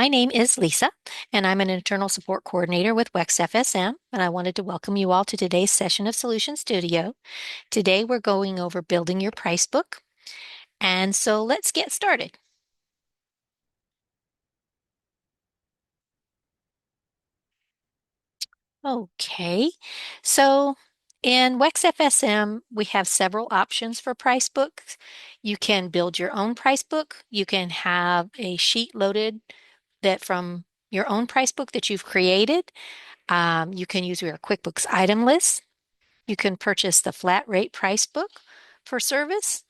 My name is Lisa, and I'm an internal support coordinator with WEX FSM, and I wanted to welcome you all to today's session of Solution Studio. Today, we're going over building your price book, and so let's get started. Okay, so in WEX FSM, we have several options for price books. You can build your own price book. You can have a sheet loaded that from your own price book that you've created. You can use your QuickBooks item list. You can purchase the flat rate price book for service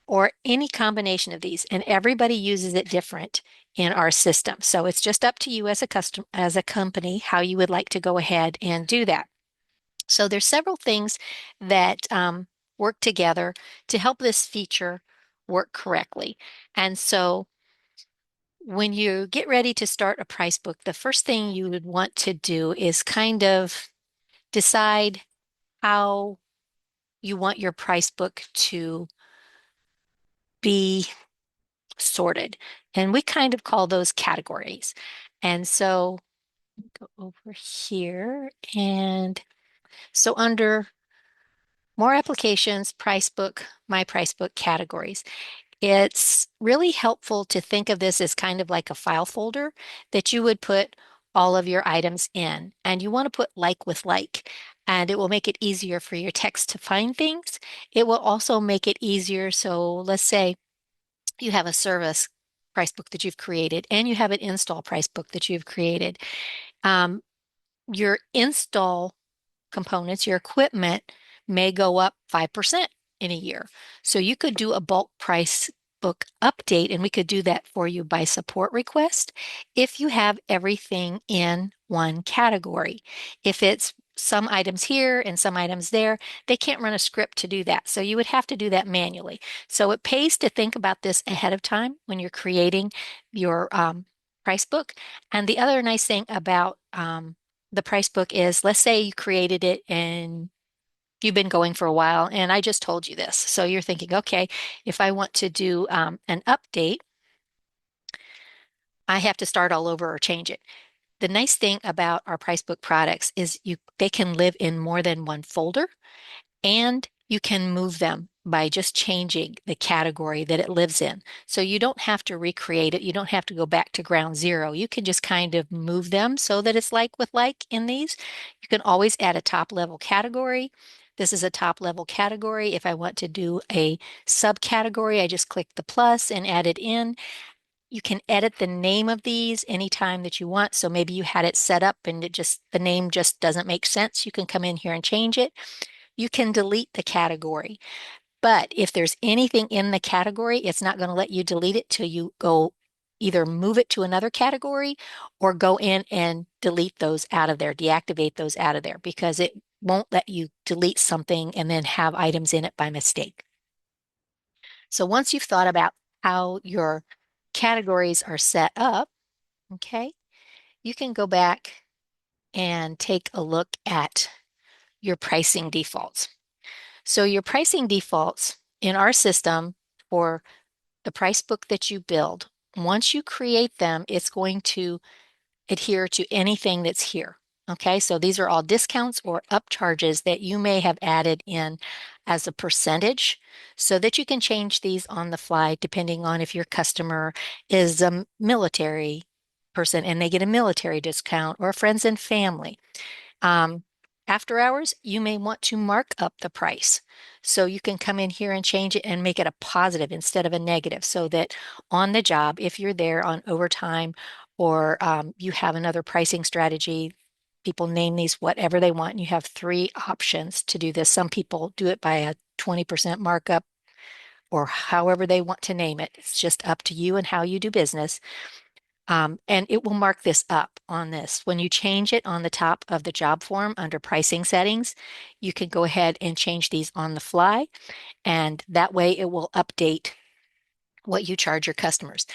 or any combination of these, and everybody uses it different in our system. So it's just up to you as a company, how you would like to go ahead and do that. So there's several things that work together to help this feature work correctly. And so when you get ready to start a price book, the first thing you would want to do is kind of decide how you want your price book to be sorted. And we kind of call those categories. And so go over here. And so under more applications, price book, my price book categories. It's really helpful to think of this as kind of like a file folder that you would put all of your items in. And you want to put like with like, and it will make it easier for your text to find things. It will also make it easier. So let's say you have a service price book that you've created and you have an install price book that you've created. Um, your install components, your equipment may go up 5% in a year. So you could do a bulk price book update, and we could do that for you by support request if you have everything in one category. If it's some items here and some items there, they can't run a script to do that. So you would have to do that manually. So it pays to think about this ahead of time when you're creating your price book. And the other nice thing about the price book is, let's say you created it and you've been going for a while, and I just told you this. So you're thinking, okay, if I want to do an update, I have to start all over or change it. The nice thing about our price book products is they can live in more than one folder, and you can move them by just changing the category that it lives in. So you don't have to recreate it. You don't have to go back to ground zero. You can just kind of move them so that it's like with like in these. You can always add a top level category. This is a top level category. If I want to do a subcategory, I just click the plus and add it in. You can edit the name of these anytime that you want. So maybe you had it set up and the name just doesn't make sense. You can come in here and change it. You can delete the category. But if there's anything in the category, it's not going to let you delete it till you go either move it to another category or go in and delete those out of there, deactivate those out of there, because it won't let you delete something and then have items in it by mistake. So once you've thought about how your categories are set up, okay, you can go back and take a look at your pricing defaults. So your pricing defaults in our system for the price book that you build, once you create them, it's going to adhere to anything that's here. Okay, so these are all discounts or upcharges that you may have added in as a percentage so that you can change these on the fly depending on if your customer is a military person and they get a military discount or friends and family. Um, After hours, you may want to mark up the price. So you can come in here and change it and make it a positive instead of a negative so that on the job, if you're there on overtime or you have another pricing strategy, people name these whatever they want. And you have three options to do this. Some people do it by a 20% markup or however they want to name it. It's just up to you and how you do business. And it will mark this up on this. When you change it on the top of the job form under pricing settings, you can go ahead and change these on the fly, and that way it will update what you charge your customers.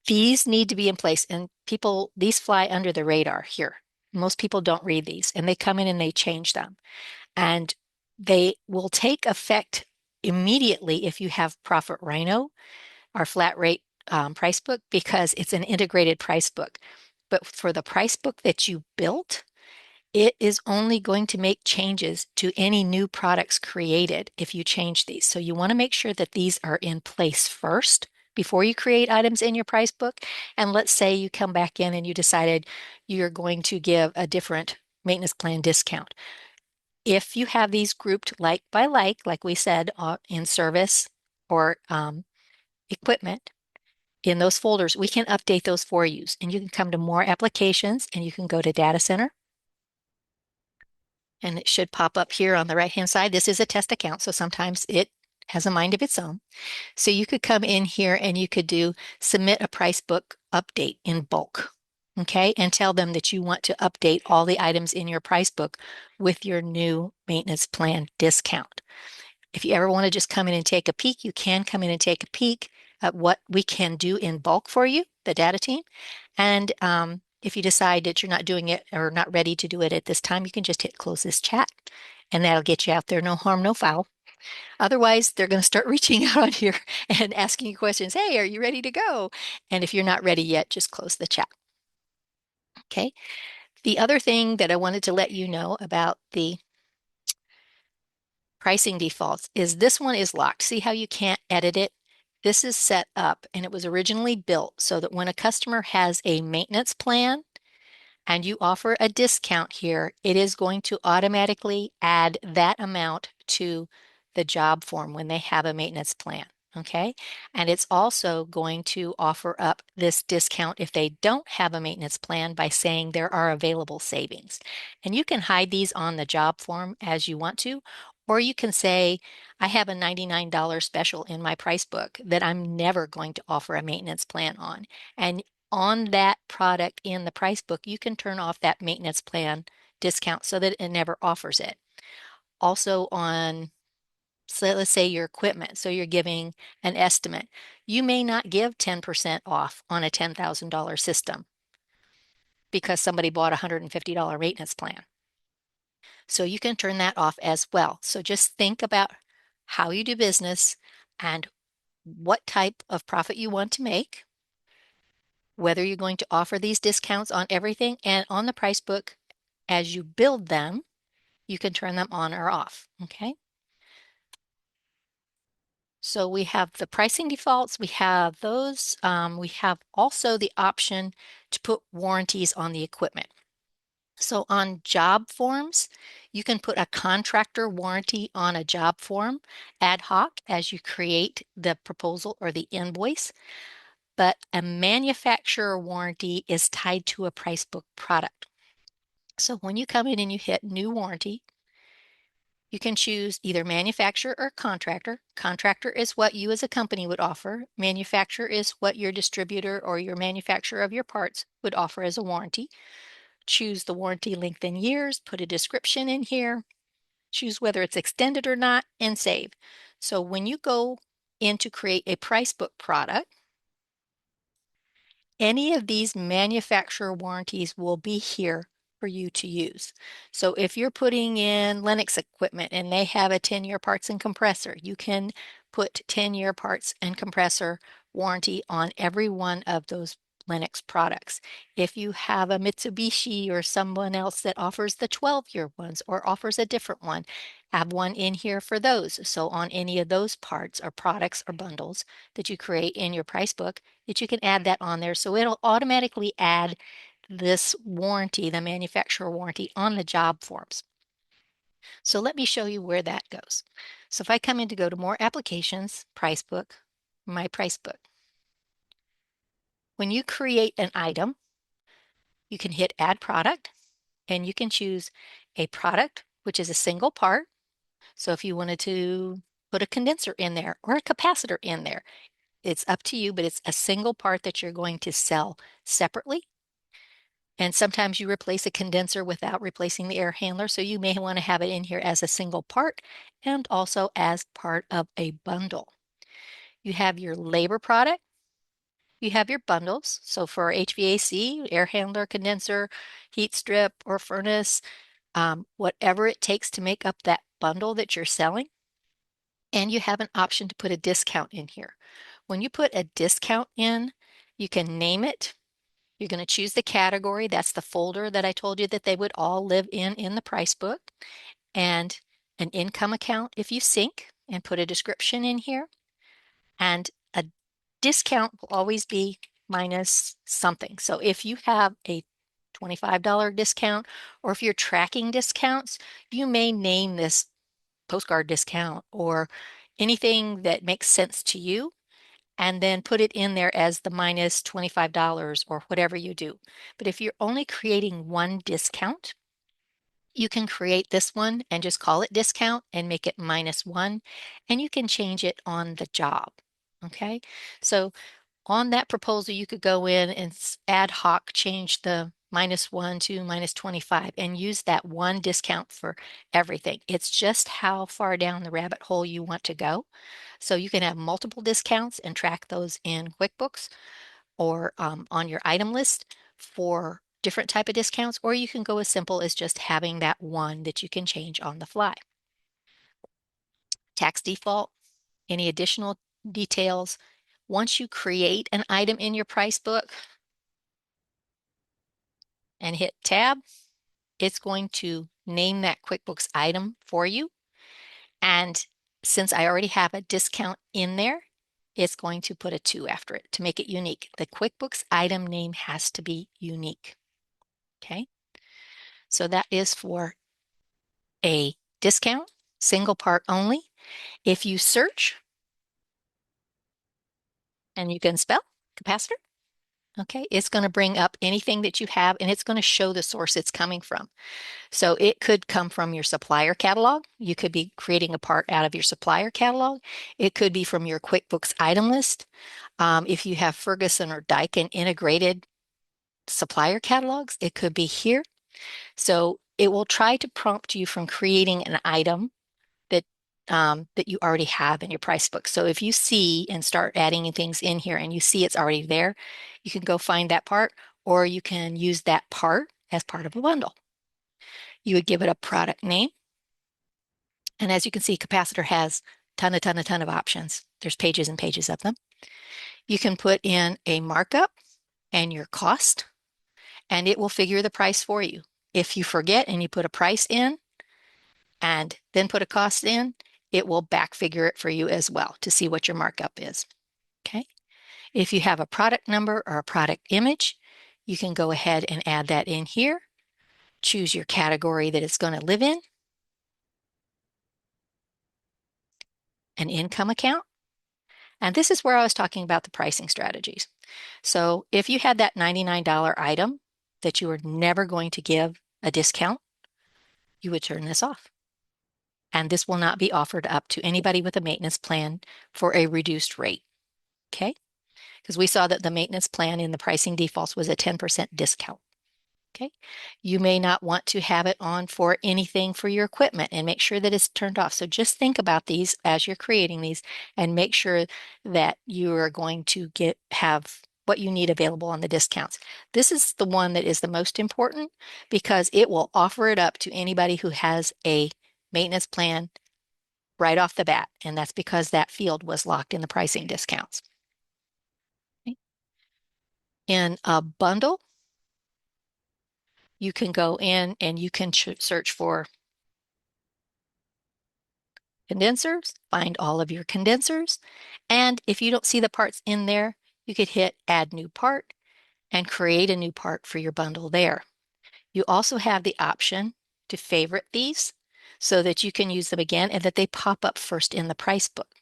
These need to be in place, and these fly under the radar here. Most people don't read these, and they come in and they change them. And they will take effect immediately if you have Profit Rhino, our flat rate price book, because it's an integrated price book. But for the price book that you built, it is only going to make changes to any new products created if you change these. So you want to make sure that these are in place first before you create items in your price book. And let's say you come back in and you decided you're going to give a different maintenance plan discount. If you have these grouped like by like we said, in service or equipment, in those folders, we can update those for you. And you can come to more applications and you can go to data center. And it should pop up here on the right-hand side. This is a test account, so sometimes it has a mind of its own. So you could come in here and you could do submit a price book update in bulk, okay? And tell them that you want to update all the items in your price book with your new maintenance plan discount. If you ever want to just come in and take a peek, you can come in and take a peek at what we can do in bulk for you, the data team. And if you decide that you're not doing it or not ready to do it at this time, you can just hit close this chat and that'll get you out there. No harm, no foul. Otherwise, they're going to start reaching out on here and asking you questions. Hey, are you ready to go? And if you're not ready yet, just close the chat. Okay. The other thing that I wanted to let you know about the pricing defaults is this one is locked. See how you can't edit it? This is set up and it was originally built so that when a customer has a maintenance plan and you offer a discount here, it is going to automatically add that amount to the job form when they have a maintenance plan. Okay. And it's also going to offer up this discount if they don't have a maintenance plan by saying there are available savings. And you can hide these on the job form as you want to, or you can say, I have a $99 special in my price book that I'm never going to offer a maintenance plan on. And on that product in the price book, you can turn off that maintenance plan discount so that it never offers it. Also on, so let's say your equipment, so you're giving an estimate. You may not give 10% off on a $10,000 system because somebody bought a $150 maintenance plan. So you can turn that off as well. So just think about how you do business and what type of profit you want to make, whether you're going to offer these discounts on everything, and on the price book, as you build them, you can turn them on or off, okay? So we have the pricing defaults, we have those, we have also the option to put warranties on the equipment. So on job forms, you can put a contractor warranty on a job form ad hoc as you create the proposal or the invoice. But a manufacturer warranty is tied to a price book product. So when you come in and you hit new warranty, you can choose either manufacturer or contractor. Contractor is what you as a company would offer. Manufacturer is what your distributor or your manufacturer of your parts would offer as a warranty. Choose the warranty length in years, put a description in here, choose whether it's extended or not, and save. So when you go in to create a price book product, any of these manufacturer warranties will be here for you to use. So if you're putting in Lennox equipment and they have a 10-year parts and compressor, you can put 10-year parts and compressor warranty on every one of those Lennox products. If you have a Mitsubishi or someone else that offers the 12-year ones or offers a different one, have one in here for those. So on any of those parts or products or bundles that you create in your price book, that you can add that on there. So it'll automatically add this warranty, the manufacturer warranty, on the job forms. So let me show you where that goes. So if I come in to go to more applications, price book, my price book. When you create an item, you can hit add product and you can choose a product, which is a single part. So if you wanted to put a condenser in there or a capacitor in there, it's up to you, but it's a single part that you're going to sell separately. And sometimes you replace a condenser without replacing the air handler. So you may want to have it in here as a single part and also as part of a bundle. You have your labor product. You have your bundles. So for HVAC, air handler, condenser, heat strip, or furnace, whatever it takes to make up that bundle that you're selling. And you have an option to put a discount in here. When you put a discount in, you can name it. You're going to choose the category. That's the folder that I told you that they would all live in the price book, and an income account if you sync and put a description in here. And a discount will always be minus something. So if you have a $25 discount, or if you're tracking discounts, you may name this postcard discount or anything that makes sense to you, and then put it in there as the minus $25 or whatever you do. But if you're only creating one discount, you can create this one and just call it discount and make it -1, and you can change it on the job. Okay, so on that proposal, you could go in and ad hoc change the -1 to -25 and use that one discount for everything. It's just how far down the rabbit hole you want to go. So you can have multiple discounts and track those in QuickBooks or on your item list for different type of discounts, or you can go as simple as just having that one that you can change on the fly. Tax default, any additional details. Once you create an item in your price book and hit tab, it's going to name that QuickBooks item for you. And since I already have a discount in there, it's going to put a 2 after it to make it unique. The QuickBooks item name has to be unique. Okay, so that is for a discount, single part only. If you search and you can spell capacitor, okay, it's going to bring up anything that you have, and it's going to show the source it's coming from. So it could come from your supplier catalog. You could be creating a part out of your supplier catalog. It could be from your QuickBooks item list. If you have Ferguson or Daikin integrated supplier catalogs, it could be here. So it will try to prompt you from creating an item that that you already have in your price book. So if you see and start adding things in here and you see it's already there, you can go find that part, or you can use that part as part of a bundle. You would give it a product name. And as you can see, capacitor has a ton of options. There's pages and pages of them. You can put in a markup and your cost, and it will figure the price for you. If you forget and you put a price in and then put a cost in, it will back figure it for you as well to see what your markup is. Okay. If you have a product number or a product image, you can go ahead and add that in here. Choose your category that it's going to live in, an income account. And this is where I was talking about the pricing strategies. So if you had that $99 item that you were never going to give a discount, you would turn this off. And this will not be offered up to anybody with a maintenance plan for a reduced rate. Okay? Because we saw that the maintenance plan in the pricing defaults was a 10% discount. Okay, you may not want to have it on for anything for your equipment, and make sure that it's turned off. So just think about these as you're creating these and make sure that you are going to have what you need available on the discounts. This is the one that is the most important because it will offer it up to anybody who has a maintenance plan right off the bat, and that's because that field was locked in the pricing discounts. Okay. In a bundle, you can go in and you can search for condensers, find all of your condensers. And if you don't see the parts in there, you could hit add new part and create a new part for your bundle there. You also have the option to favorite these so that you can use them again and that they pop up first in the price book.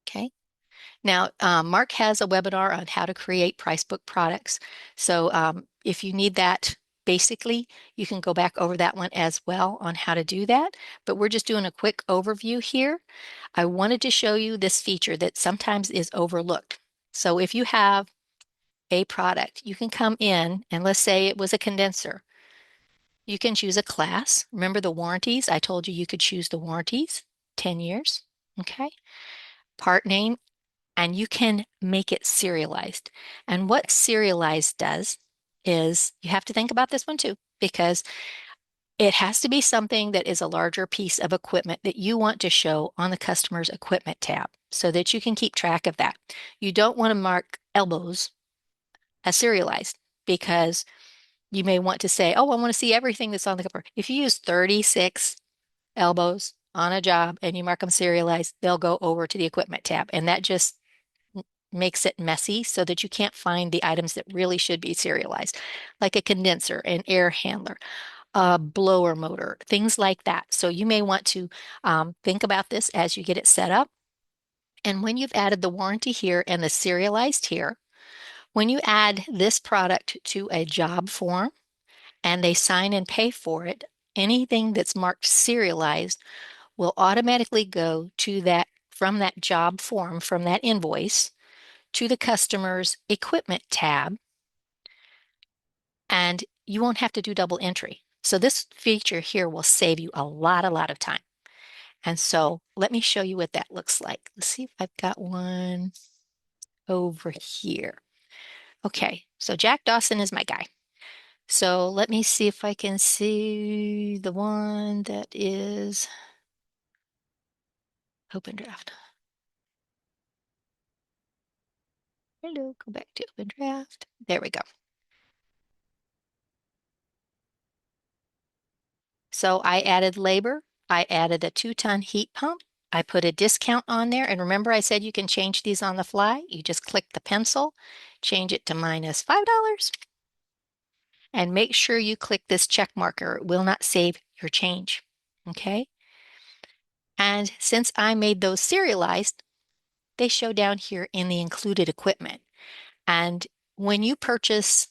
Okay. Now, Mark has a webinar on how to create price book products. So if you need that, basically, you can go back over that one as well on how to do that. But we're just doing a quick overview here. I wanted to show you this feature that sometimes is overlooked. So if you have a product, you can come in and let's say it was a condenser. You can choose a class. Remember the warranties? I told you you could choose the warranties, 10 years. Okay. Part name, and you can make it serialized. And what serialized does is you have to think about this one too, because it has to be something that is a larger piece of equipment that you want to show on the customer's equipment tab so that you can keep track of that. You don't want to mark elbows as serialized because you may want to say, oh, I want to see everything that's on the cover. If you use 36 elbows on a job and you mark them serialized, they'll go over to the equipment tab. And that just makes it messy so that you can't find the items that really should be serialized, like a condenser, an air handler, a blower motor, things like that. So you may want to think about this as you get it set up. And when you've added the warranty here and the serialized here, when you add this product to a job form and they sign and pay for it, anything that's marked serialized will automatically go to that from that job form, from that invoice to the customer's equipment tab, and you won't have to do double entry. So this feature here will save you a lot of time. And so let me show you what that looks like. Let's see if I've got one over here. Okay, so Jack Dawson is my guy. So let me see if I can see the one that is open draft. Hello, go back to open draft. There we go. So I added labor. I added a 2-ton heat pump. I put a discount on there. And remember I said you can change these on the fly. You just click the pencil, change it to minus $5, and make sure you click this check marker. It will not save your change. Okay. And since I made those serialized, they show down here in the included equipment. And when you purchase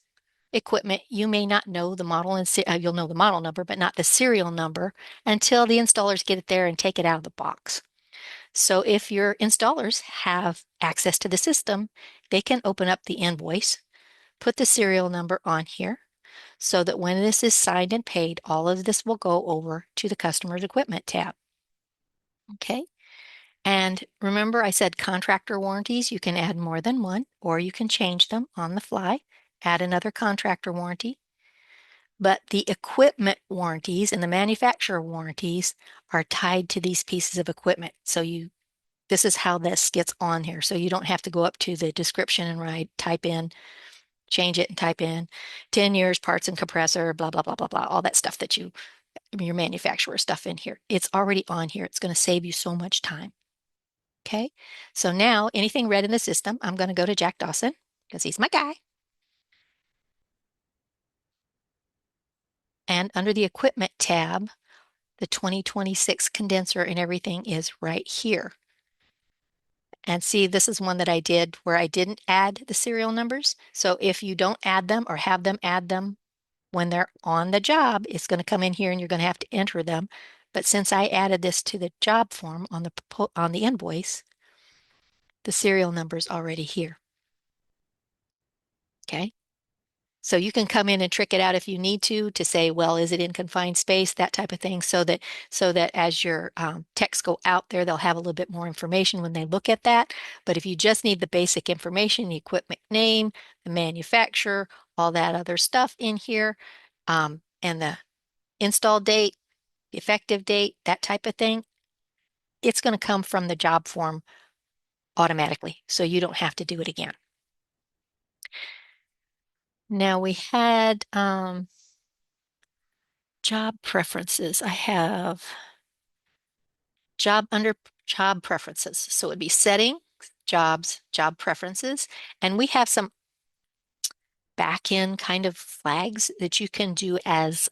equipment, you may not know the model and you'll know the model number, but not the serial number until the installers get it there and take it out of the box. So if your installers have access to the system, they can open up the invoice, put the serial number on here so that when this is signed and paid, all of this will go over to the customer's equipment tab. Okay. And remember, I said contractor warranties, you can add more than one, or you can change them on the fly, add another contractor warranty. But the equipment warranties and the manufacturer warranties are tied to these pieces of equipment. So this is how this gets on here. So you don't have to go up to the description and type in, change it and type in 10 years parts and compressor, blah, blah, blah, blah, blah, all that stuff that your manufacturer stuff in here. It's already on here. It's going to save you so much time. Okay. So now anything red in the system, I'm going to go to Jack Dawson because he's my guy. And under the equipment tab, the 2026 condenser and everything is right here. And see, this is one that I did where I didn't add the serial numbers. So if you don't add them or have them add them when they're on the job, it's going to come in here and you're going to have to enter them. But since I added this to the job form on the invoice, the serial number is already here. Okay. So you can come in and trick it out if you need to say, well, is it in confined space, that type of thing, so that as your techs go out there, they'll have a little bit more information when they look at that. But if you just need the basic information, the equipment name, the manufacturer, all that other stuff in here, and the install date, the effective date, that type of thing, it's going to come from the job form automatically, so you don't have to do it again. Now we had job preferences. I have under job preferences. So it would be setting, jobs, job preferences. And we have some back-end kind of flags that you can do as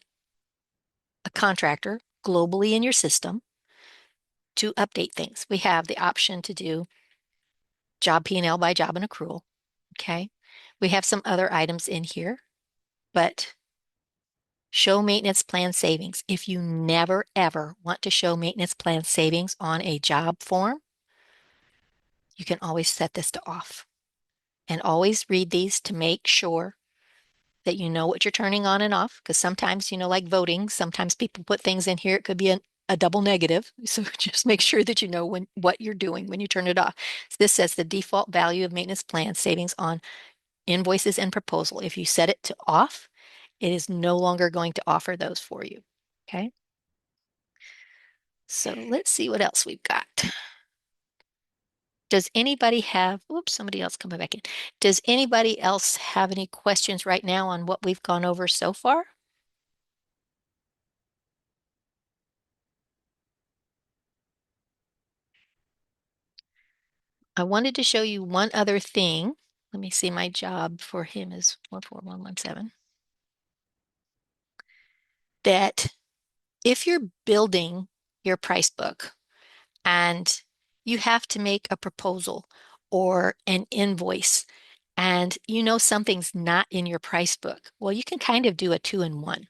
a contractor globally in your system to update things. We have the option to do job P&L by job and accrual. Okay. We have some other items in here, but show maintenance plan savings. If you never ever want to show maintenance plan savings on a job form, you can always set this to off and always read these to make sure that you know what you're turning on and off. Because sometimes, like voting, sometimes people put things in here. It could be a double negative. So just make sure that you know what you're doing when you turn it off. So this says the default value of maintenance plan savings on invoices and proposal. If you set it to off, it is no longer going to offer those for you. Okay. So let's see what else we've got. Does anybody have, oops, somebody else coming back in. Does anybody else have any questions right now on what we've gone over so far? I wanted to show you one other thing. Let me see, my job for him is 14117. That if you're building your price book and you have to make a proposal or an invoice and you know something's not in your price book, well, you can kind of do a two-in-one.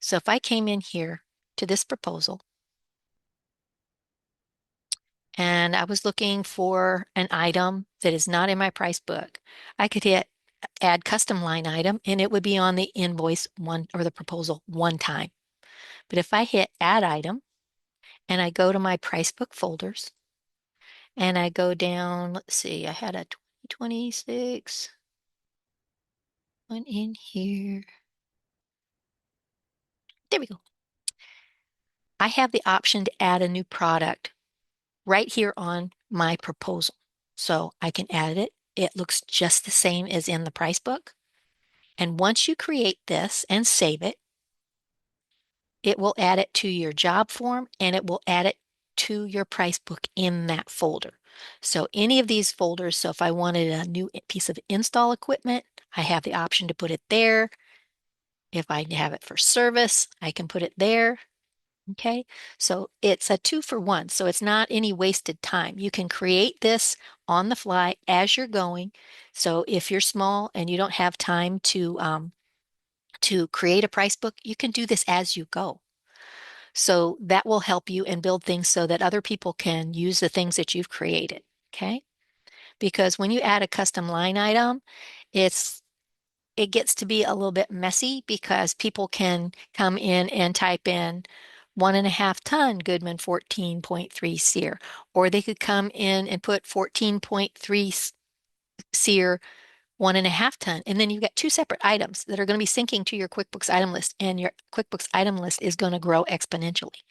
So if I came in here to this proposal and I was looking for an item that is not in my price book, I could hit add custom line item and it would be on the invoice one or the proposal one time. But if I hit add item and I go to my price book folders and I go down, let's see, I had a 2026 one in here. There we go. I have the option to add a new product right here on my proposal. So I can add it. It looks just the same as in the price book. And once you create this and save it, it will add it to your job form and it will add it to your price book in that folder. So any of these folders, so if I wanted a new piece of install equipment, I have the option to put it there. If I have it for service, I can put it there. Okay, so it's a 2-for-1. So it's not any wasted time. You can create this on the fly as you're going. So if you're small and you don't have time to create a price book, you can do this as you go. So that will help you and build things so that other people can use the things that you've created. Okay, because when you add a custom line item, it's it gets to be a little bit messy because people can come in and type in 1.5 ton Goodman 14.3 SEER, or they could come in and put 14.3 SEER 1.5 ton, and then you've got two separate items that are going to be syncing to your QuickBooks item list, and your QuickBooks item list is going to grow exponentially.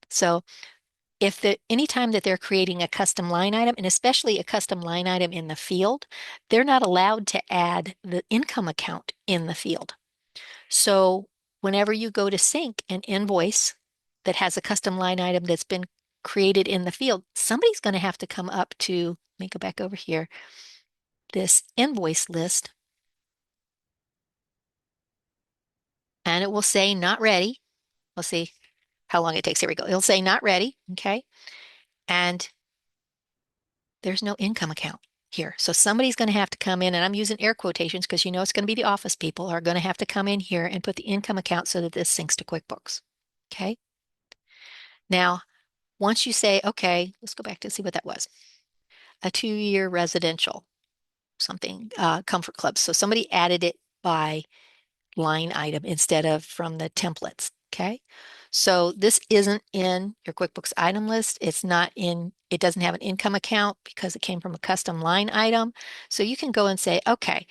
So if anytime that they're creating a custom line item, and especially a custom line item in the field, they're not allowed to add the income account in the field. So whenever you go to sync an invoice that has a custom line item that's been created in the field, somebody's going to have to come up to, let me go back over here, this invoice list, and it will say not ready. We'll see how long it takes. Here we go. It'll say not ready. Okay. And there's no income account here. So somebody's going to have to come in, and I'm using air quotations because you know it's going to be the office people are going to have to come in here and put the income account so that this syncs to QuickBooks. Okay. Now, once you say, okay, let's go back to see what that was. A 2-year residential, something, comfort club. So somebody added it by line item instead of from the templates. Okay. So this isn't in your QuickBooks item list. It's not in, it doesn't have an income account because it came from a custom line item. So you can go and say, okay,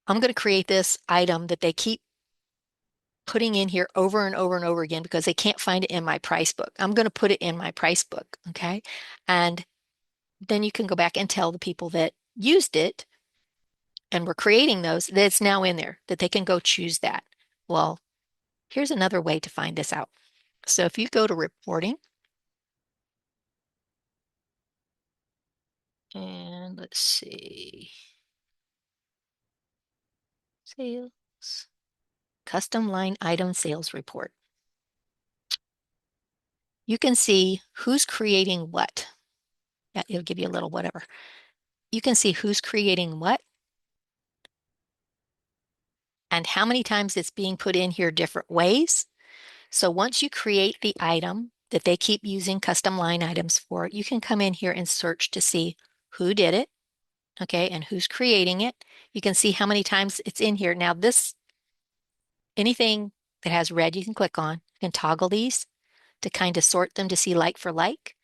I'm going to create this item that they keep putting in here over and over and over again because they can't find it in my price book. I'm going to put it in my price book. Okay. And then you can go back and tell the people that used it and were creating those that it's now in there, that they can go choose that. Well, here's another way to find this out. So if you go to reporting, and let's see, sales, custom line item sales report, you can see who's creating what. Yeah, it'll give you a little whatever. You can see who's creating what and how many times it's being put in here different ways. So once you create the item that they keep using custom line items for, you can come in here and search to see who did it, okay, and who's creating it. You can see how many times it's in here. Now this, anything that has red, you can click on. You can toggle these to kind of sort them to see like for like.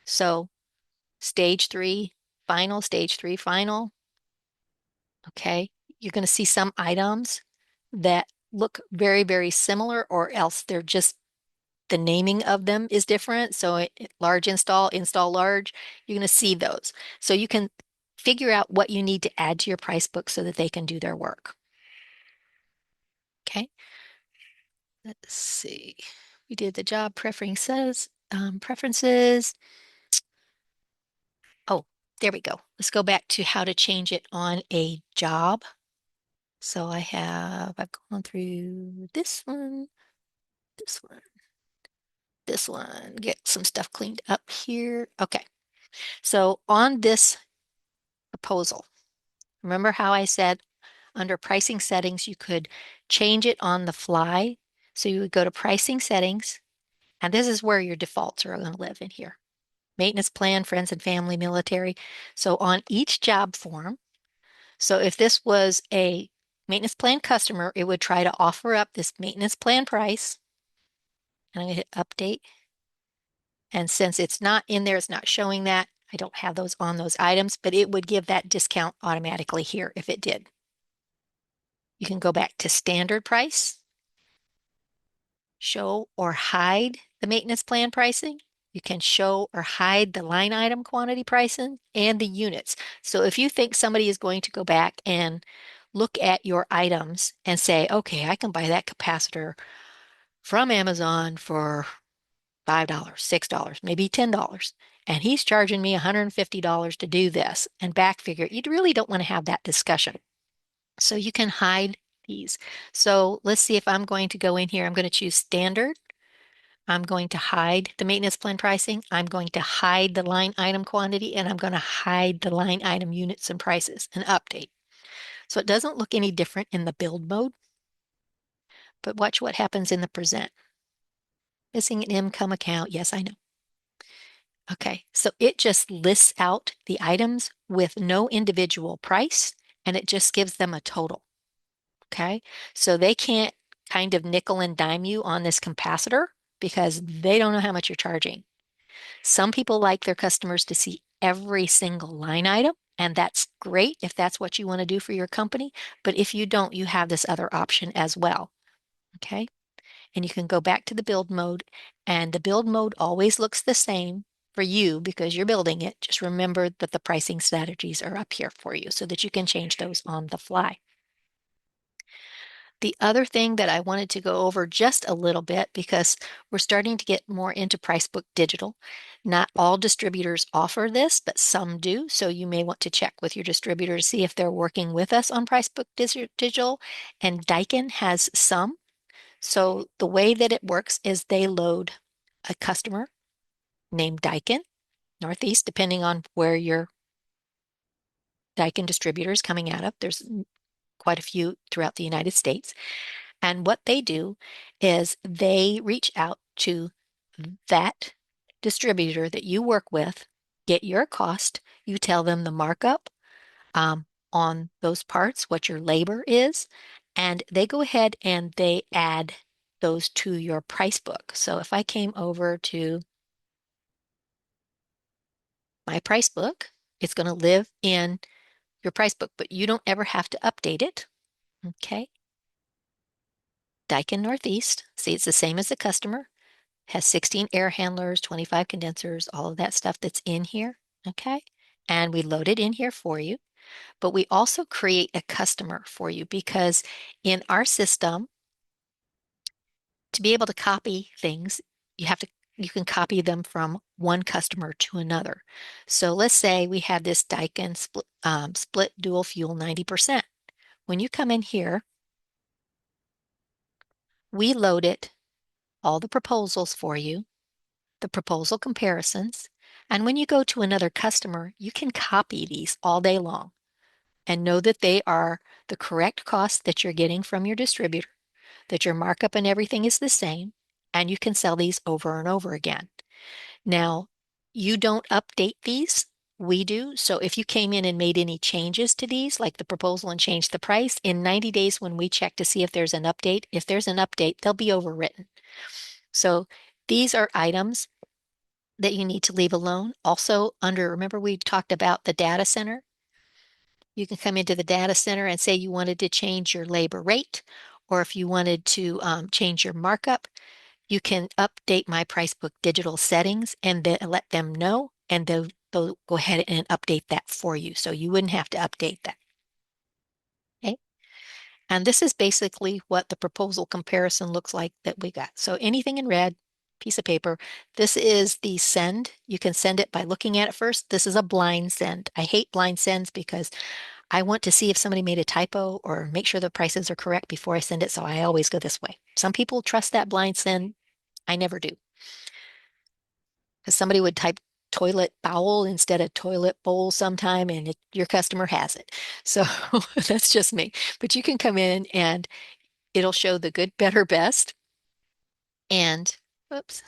So stage 3, final, stage 3, final, okay. You're going to see some items that look very, very similar, or else they're just the naming of them is different. So large install, install large, you're going to see those. So you can figure out what you need to add to your price book so that they can do their work. Okay, let's see. We did the job preferences. Oh, there we go. Let's go back to how to change it on a job. So I've gone through this one, this one, this one, get some stuff cleaned up here. Okay. So on this proposal, remember how I said under pricing settings, you could change it on the fly. So you would go to pricing settings, and this is where your defaults are going to live in here. Maintenance plan, friends and family, military. So on each job form, so if this was a maintenance plan customer, it would try to offer up this maintenance plan price. And I'm going to hit update. And since it's not in there, it's not showing that. I don't have those on those items, but it would give that discount automatically here if it did. You can go back to standard price, show or hide the maintenance plan pricing. You can show or hide the line item quantity pricing and the units. So if you think somebody is going to go back and look at your items and say, okay, I can buy that capacitor from Amazon for $5, $6, maybe $10, and he's charging me $150 to do this and back figure, you really don't want to have that discussion. So you can hide these. So let's see if I'm going to go in here. I'm going to choose standard. I'm going to hide the maintenance plan pricing. I'm going to hide the line item quantity, and I'm going to hide the line item units and prices and update. So it doesn't look any different in the build mode, but watch what happens in the present. Missing an income account. Yes, I know. Okay, so it just lists out the items with no individual price, and it just gives them a total. Okay, so they can't kind of nickel and dime you on this capacitor because they don't know how much you're charging. Some people like their customers to see every single line item, and that's great if that's what you want to do for your company. But if you don't, you have this other option as well. Okay, and you can go back to the build mode, and the build mode always looks the same for you because you're building it. Just remember that the pricing strategies are up here for you so that you can change those on the fly. The other thing that I wanted to go over just a little bit because we're starting to get more into Pricebook Digital. Not all distributors offer this, but some do. So you may want to check with your distributor to see if they're working with us on Pricebook Digital. And Daikin has some. So the way that it works is they load a customer named Daikin, Northeast, depending on where your Daikin distributor is coming out of. There's quite a few throughout the United States. And what they do is they reach out to that distributor that you work with, get your cost, you tell them the markup on those parts, what your labor is, and they go ahead and they add those to your price book. So if I came over to my price book, it's going to live in your price book, but you don't ever have to update it. Okay. Daikin Northeast, see, it's the same as the customer, has 16 air handlers, 25 condensers, all of that stuff that's in here. Okay. And we load it in here for you, but we also create a customer for you because in our system, to be able to copy things, you can copy them from one customer to another. So let's say we have this Daikin split dual fuel 90%. When you come in here, we load it, all the proposals for you, the proposal comparisons, and when you go to another customer, you can copy these all day long and know that they are the correct cost that you're getting from your distributor, that your markup and everything is the same, and you can sell these over and over again. Now, you don't update these. We do. So if you came in and made any changes to these, like the proposal and changed the price, in 90 days when we check to see if there's an update, if there's an update, they'll be overwritten. So these are items that you need to leave alone. Also under, remember we talked about the data center? You can come into the data center and say you wanted to change your labor rate, or if you wanted to change your markup, you can update my Pricebook digital settings and then let them know, and they'll go ahead and update that for you. So you wouldn't have to update that. Okay. And this is basically what the proposal comparison looks like that we got. So anything in red, piece of paper, this is the send. You can send it by looking at it first. This is a blind send. I hate blind sends because I want to see if somebody made a typo or make sure the prices are correct before I send it. So I always go this way. Some people trust that blind send. I never do. Because somebody would type toilet bowl instead of toilet bowl sometime, and your customer has it. So that's just me. But you can come in and it'll show the good, better, best. And whoops,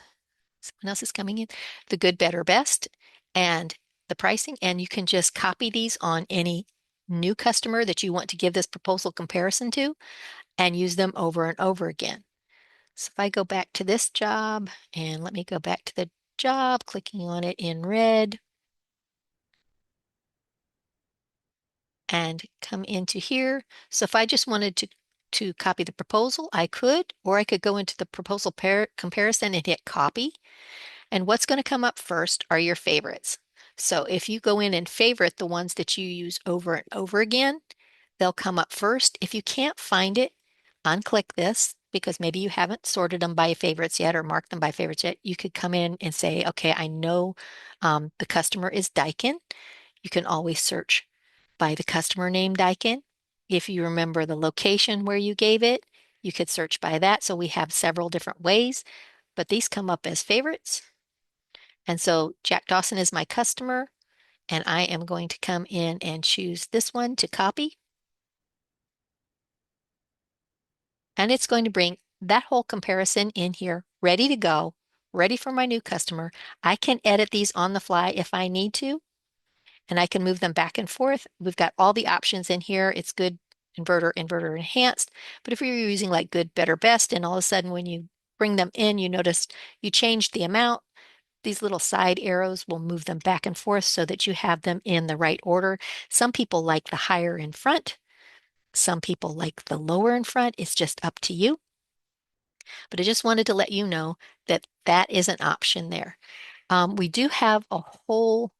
someone else is coming in. The good, better, best, and the pricing. And you can just copy these on any new customer that you want to give this proposal comparison to and use them over and over again. So if I go back to this job and let me go back to the job, clicking on it in red and come into here. So if I just wanted to copy the proposal, I could, or I could go into the proposal comparison and hit copy. And what's going to come up first are your favorites. So if you go in and favorite the ones that you use over and over again, they'll come up first. If you can't find it, unclick this because maybe you haven't sorted them by favorites yet or marked them by favorites yet. You could come in and say, okay, I know the customer is Daikin. You can always search by the customer name Daikin. If you remember the location where you gave it, you could search by that. So we have several different ways, but these come up as favorites. And so Jack Dawson is my customer, and I am going to come in and choose this one to copy. And it's going to bring that whole comparison in here, ready to go, ready for my new customer. I can edit these on the fly if I need to, and I can move them back and forth. We've got all the options in here. It's good, inverter, inverter enhanced. But if you're using like good, better, best, and all of a sudden when you bring them in, you notice you changed the amount, these little side arrows will move them back and forth so that you have them in the right order. Some people like the higher in front. Some people like the lower in front. It's just up to you. But I just wanted to let you know that that is an option there. We do have a whole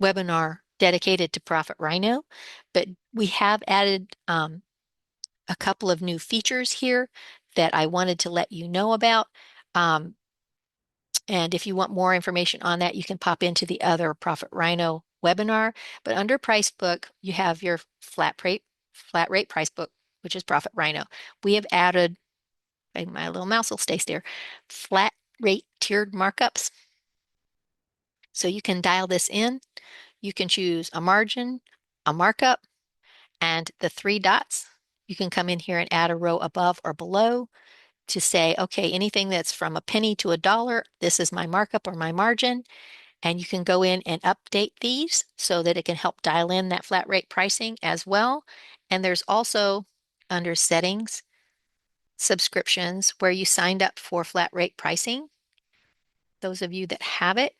webinar dedicated to Profit Rhino, but we have added a couple of new features here that I wanted to let you know about. And if you want more information on that, you can pop into the other Profit Rhino webinar. But under Price Book, you have your flat rate price book, which is Profit Rhino. We have added, and my little mouse will stay there, flat rate tiered markups. So you can dial this in. You can choose a margin, a markup, and the three dots. You can come in here and add a row above or below to say, okay, anything that's from a penny to a dollar, this is my markup or my margin. And you can go in and update these so that it can help dial in that flat rate pricing as well. And there's also under settings, subscriptions where you signed up for flat rate pricing. Those of you that have it,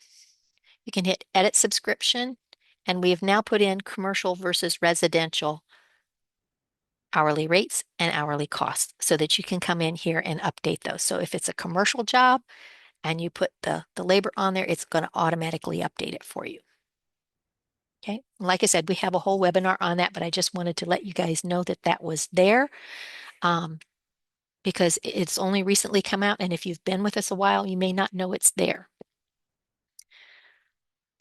you can hit edit subscription. And we have now put in commercial versus residential hourly rates and hourly costs so that you can come in here and update those. So if it's a commercial job and you put the labor on there, it's going to automatically update it for you. Okay. Like I said, we have a whole webinar on that, but I just wanted to let you guys know that that was there because it's only recently come out. And if you've been with us a while, you may not know it's there.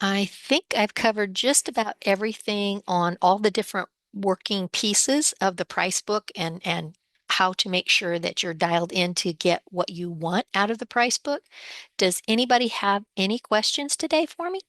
I think I've covered just about everything on all the different working pieces of the price book and how to make sure that you're dialed in to get what you want out of the price book. Does anybody have any questions today for me?